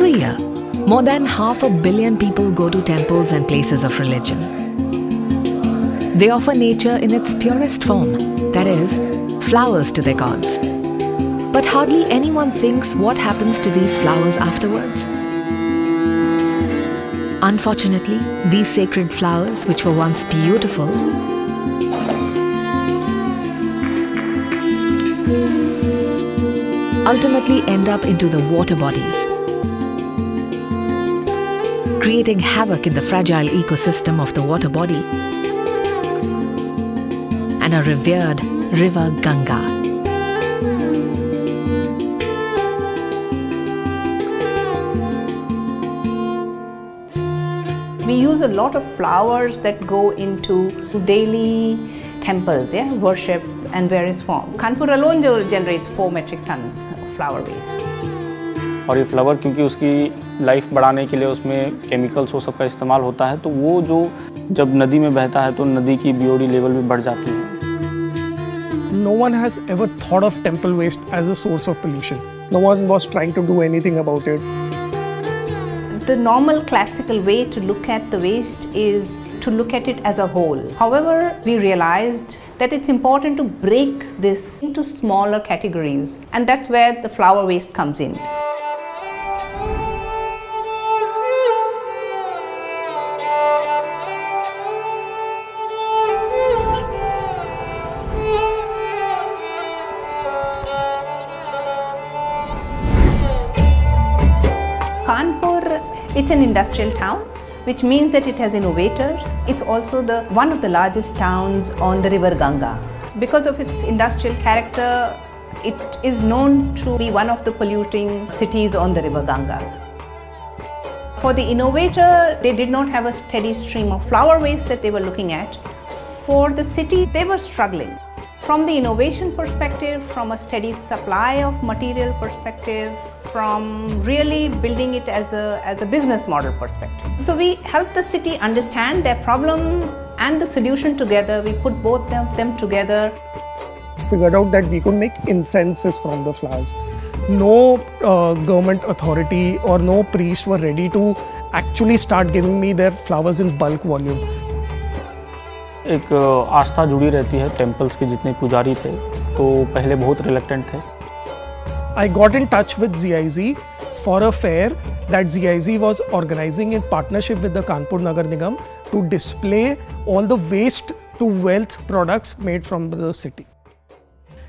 Every year, more than 500 million people go to temples and places of religion. They offer nature in its purest form, that is, flowers to their gods. But hardly anyone thinks what happens to these flowers afterwards. Unfortunately, these sacred flowers, which were once beautiful, ultimately end up into the water bodies, creating havoc in the fragile ecosystem of the water body and a revered river Ganga. We use a lot of flowers that go into daily temples, worship and various forms. Kanpur alone generates 4 metric tons of flower waste. और ये flower क्योंकि उसकी life बढ़ाने के लिए उसमें chemicals वो सब का इस्तेमाल होता है, तो वो जो जब नदी में बहता है तो नदी की BOD लेवल भी बढ़ जाती है. No one has ever thought of temple waste as a source of pollution. No one was trying to do anything about it. The normal classical way to look at the waste is to look at it as a whole. However, we realized that it's important to break this into smaller categories, and that's where the flower waste comes in. Kanpur, it's an industrial town, which means that it has innovators. It's also one of the largest towns on the river Ganga. Because of its industrial character, it is known to be one of the polluting cities on the river Ganga. For the innovator, they did not have a steady stream of flower waste that they were looking at. For the city, they were struggling. From the innovation perspective, from a steady supply of material perspective, from really building it as a business model perspective. So we helped the city understand their problem and the solution together. We put both of them together. Figured out that we could make incenses from the flowers. No government authority or no priest were ready to actually start giving me their flowers in bulk volume. एक आस्था जुड़ी रहती है. Temples के जितने पुजारी थे तो पहले बहुत रिलक्टेंट थे. I got in touch with GIZ for a fair that GIZ was organizing in partnership with the Kanpur Nagar Nigam to display all the waste to wealth products made from the city.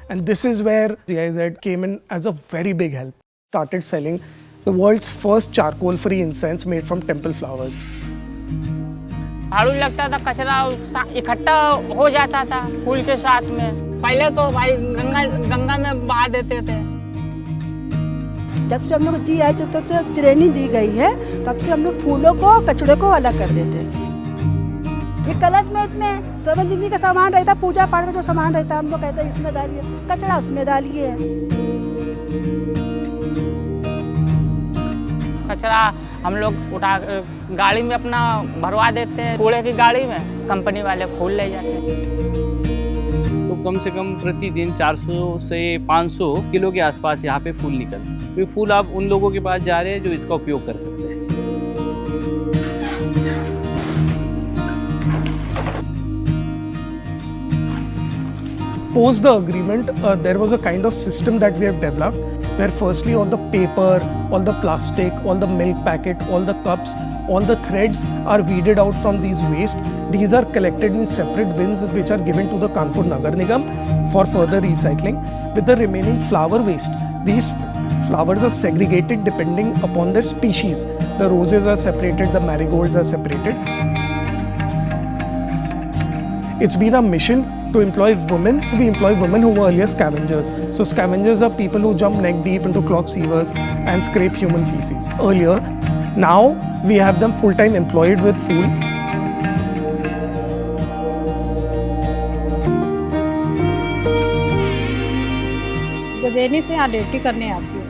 And this is where GIZ came in as a very big help. Started selling the world's first charcoal-free incense made from temple flowers. झाड़ू लगता था, कचरा इकट्ठा हो जाता था फूल के साथ में. पहले तो भाई गंगा में बहा देते थे. जब से हम लोग तब से ट्रेनिंग दी गई है, तब से हम लोग फूलों को कचड़े को अलग कर देते हैं. ये कलश में इसमें सर्वजनीय का सामान रहता, पूजा पाठ का जो सामान रहता है हम लोग कहते हैं इसमें डालिए, कचड़ा उसमें डालिए. कचरा हम लोग उठा गाड़ी में अपना भरवा देते हैं. कूड़े की गाड़ी में कंपनी वाले फूल ले जाते हैं. तो कम से कम प्रतिदिन 400 से 500 किलो के आसपास यहाँ पे फूल निकलते हैं. तो ये फूल आप उन लोगों के पास जा रहे हैं जो इसका उपयोग कर सकते हैं. Post the agreement, there was a kind of system that we have developed where firstly all the paper, all the plastic, all the milk packet, all the cups, all the threads are weeded out from these waste. These are collected in separate bins which are given to the Kanpur Nagar Nigam for further recycling. With the remaining flower waste, these flowers are segregated depending upon their species. The roses are separated, the marigolds are separated. It's been a mission to employ women. We employ women who were earlier scavengers. So scavengers are people who jump neck deep into clog sewers and scrape human feces. Earlier, now we have them full-time employed with food. Ujjaini से यहाँ duty करने आती हूँ.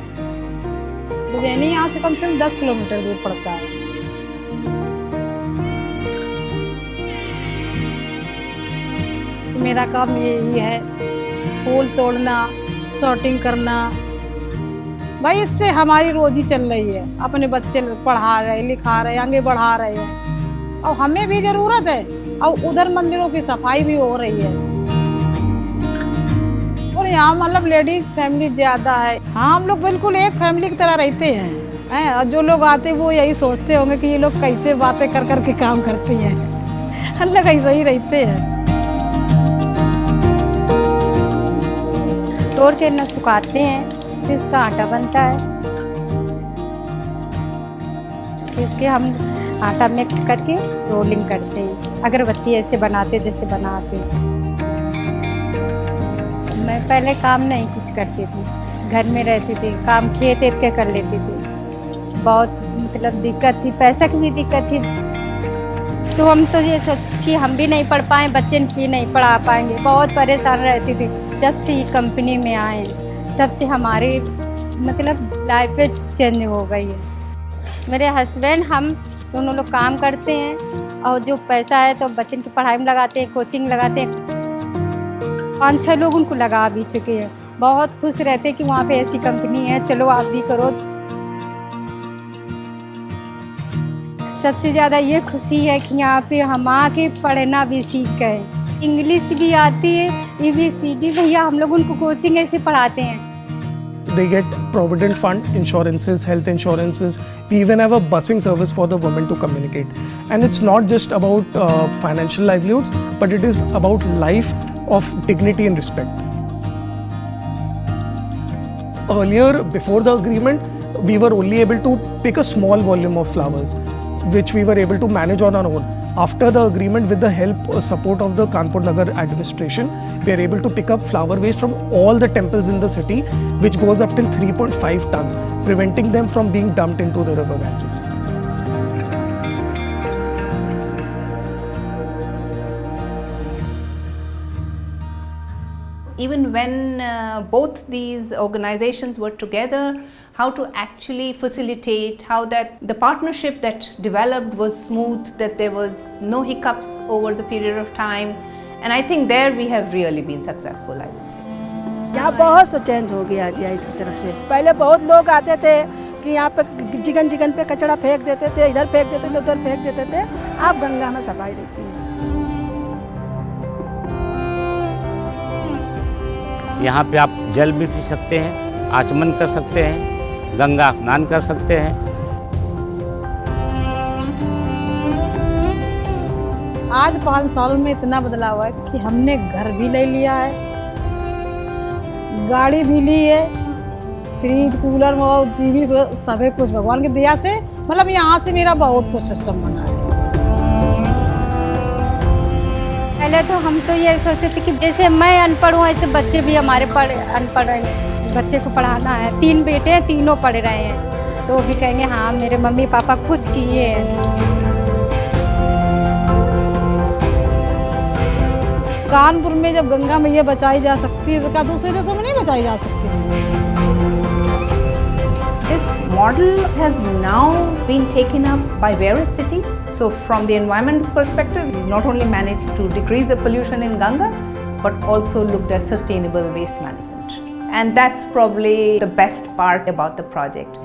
उज्जैनी यहाँ से कम से कम 10 kilometre दूर पड़ता है. मेरा काम यही है, फूल तोड़ना, सॉर्टिंग करना, भाई इससे हमारी रोजी चल रही है, अपने बच्चे पढ़ा रहे, लिखा रहे, आगे बढ़ा रहे हैं और हमें भी जरूरत है और उधर मंदिरों की सफाई भी हो रही है। और यहाँ मतलब लेडीज फैमिली ज्यादा है। हाँ, हम लोग बिल्कुल एक फैमिली की तरह रहते हैं। और जो लोग आते हैं वो यही सोचते होंगे कि ये लोग कैसे बातें कर करके काम करते हैं। हम लोग ऐसे ही रहते हैं। तोड़ के न सुखाते हैं, फिर उसका आटा बनता है, फिर उसके हम आटा मिक्स करके रोलिंग करते हैं। अगरबत्ती ऐसे बनाते जैसे बनाते हैं। मैं पहले काम नहीं कुछ करती थी, घर में रहती थी, काम खेत के कर लेती थी। बहुत मतलब दिक्कत थी, पैसा की भी दिक्कत थी। तो हम तो ये सोच कि हम भी नहीं पढ़ पाए, बच्चे भी नहीं पढ़ा पाएंगे, बहुत परेशान रहती थी। जब से ये कंपनी में आए तब से हमारी मतलब लाइफ चेंज हो गई है। मेरे हस्बैंड हम दोनों लोग काम करते हैं और जो पैसा है तो बच्चों की पढ़ाई में लगाते हैं, कोचिंग लगाते हैं। 5-6 लोग उनको लगा भी चुके हैं। बहुत खुश रहते हैं कि वहाँ पे ऐसी कंपनी है, चलो आप भी करो। सबसे ज़्यादा ये खुशी है कि यहाँ पे हम आके पढ़ना भी सीख गए, इंग्लिश भी आती है, ABCD भैया हम लोग उनको कोचिंग ऐसे पढ़ाते हैं। They get provident fund insurances, health insurances. We even have a busing service for the women to communicate. And it's not just about financial livelihoods, but it is about life of dignity and respect. Earlier, before the agreement, we were only able to pick a small volume of flowers, which we were able to manage on our own. After the agreement, with the help or support of the Kanpur Nagar administration, we are able to pick up flower waste from all the temples in the city, which goes up till 3.5 tons, preventing them from being dumped into the river Ganges. Even when both these organizations were together, how to actually facilitate, how that the partnership that developed was smooth, that there was no hiccups over the period of time, and I think there we have really been successful, I would say. यहाँ बहुत सा change हो गया जी इसकी तरफ से। पहले बहुत लोग आते थे कि यहाँ पे जिगन जिगन पे कचरा फेंक देते थे, इधर फेंक देते थे, उधर फेंक देते थे। अब गंगा में सफाई रहती है। यहाँ पे आप जल भी पी सकते हैं, आचमन कर सकते हैं, गंगा स्नान कर सकते हैं। आज 5 साल में इतना बदलाव है कि हमने घर भी ले लिया है, गाड़ी भी ली है, फ्रिज, कूलर और टीवी सभी कुछ भगवान की दया से। मतलब यहाँ से मेरा बहुत कुछ सिस्टम बना है। पहले तो हम तो ये सोचते थे कि जैसे मैं अनपढ़ हूँ ऐसे बच्चे भी हमारे अनपढ़ हैं, बच्चे को पढ़ाना है। 3 बेटे हैं, तीनों पढ़ रहे हैं, तो वो भी कहेंगे हाँ मेरे मम्मी पापा कुछ किए हैं। कानपुर में जब गंगा मैया बचाई जा सकती है तो क्या दूसरे देशों में नहीं बचाई जा सकती? This model has now been taken up by various cities. So from the environmental perspective, we not only managed to decrease the pollution in Ganga, but also looked at sustainable waste management. And that's probably the best part about the project.